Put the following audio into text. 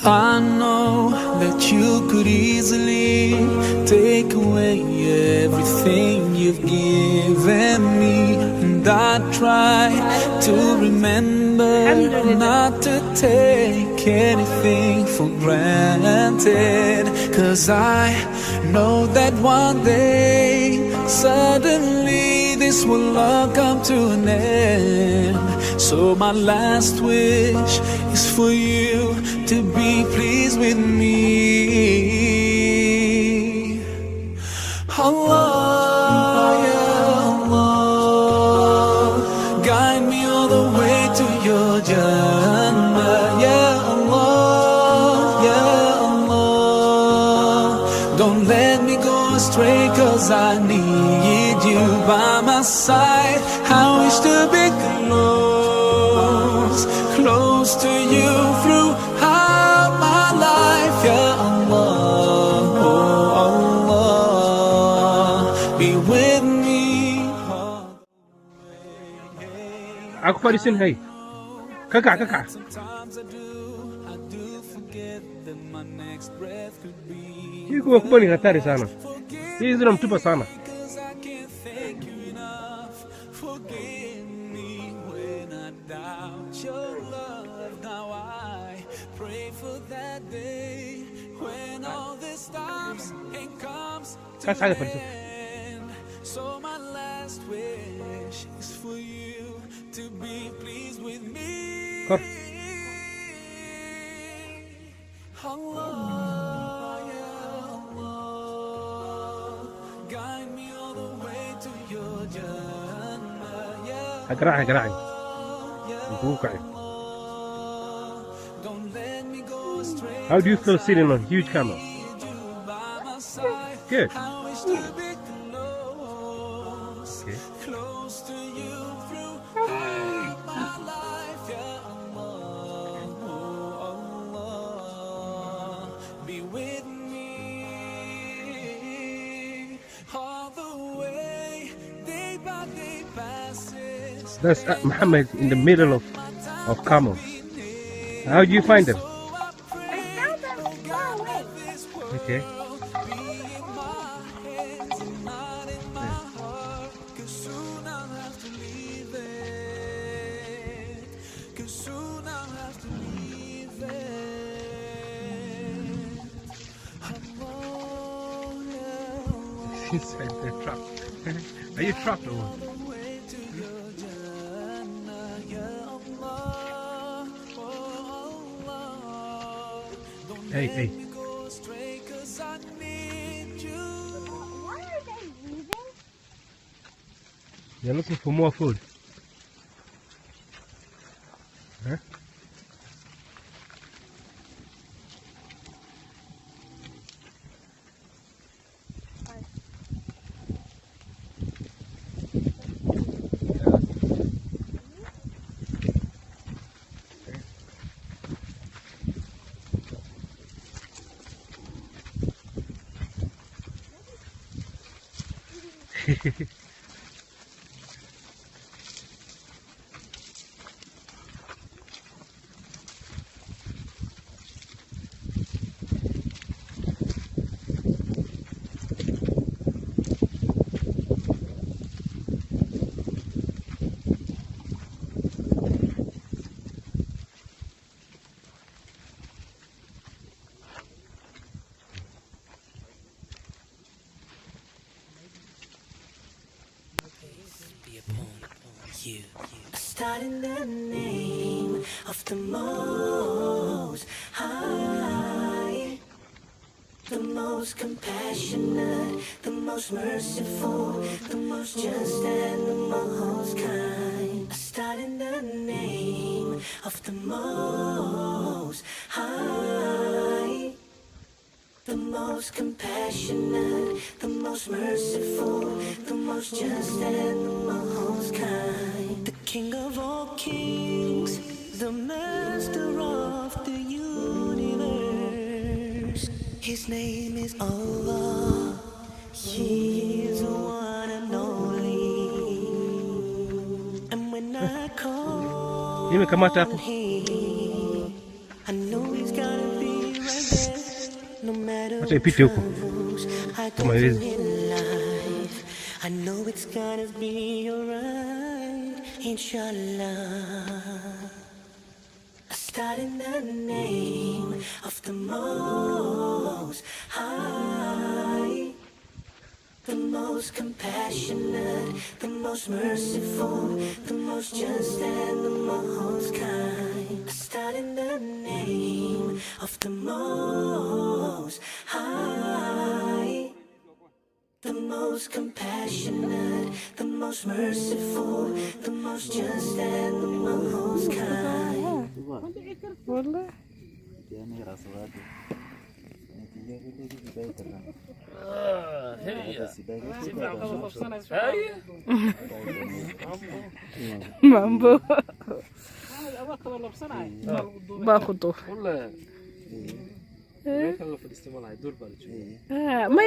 I know that you could easily take away everything you've given me, and I try to remember not to take anything for granted, 'cause I know that one day suddenly this will all come to an end. So my last wish is for you to be pleased with me. Allah, ya Allah, guide me all the way to your Jannah. Ya Allah, ya Allah, don't let me go astray, 'cause I need you by my side. I wish to be close to you throughout my life. Ya Allah, oh Allah, be with me. Aku parisin hai. Kakak. Sometimes I do forget that my next breath could be. Hii kuwa kubwa ni hatari sana. Hii zinamtupa sana. Cause I can't thank you enough. Forgive me when I doubt your love. Now I pray for that day when all this stops and comes to Kas ada an parisin. end. So my last wish is for you to be pleased with me. Kor. Allah, ya Allah, guide me all the way to your Jannah. Ya Garaci. Kugu kacay. don't let me go astray. How do you feel sitting on huge camel? Need you by my side. Good. I wish to be close, Okay. close to you throughout my life. Ya Allah, oh Allah, be with me all the way, day by day passes. That's Muhammad in the middle of camels. How do you find them? I found them far away. Okay. Inside the truck. Are you trapped or what? Hey. Why are they leaving? You're looking for more food. Huh? You. Start in the name of the Most High, the most compassionate, the most merciful, the most just and the most kind. Start in the name of the Most High, the most compassionate, the most merciful, the most just and the most kind. The King of all kings, the master of the universe. His name is Allah. He is one and only. And when I call Nimekamata hapo. him, I know he's gotta be matter Acha ipite huko. I Kama got hivi. in life. I know it's gonna be alright, inshallah. I start in the name of the Most High, the most compassionate, the most merciful, the most just and the most kind. I start in the name of the Most High, the most compassionate, the most merciful, the most just and the most kind. والله mambo باخده والله. في الاستماع دور بالك. ما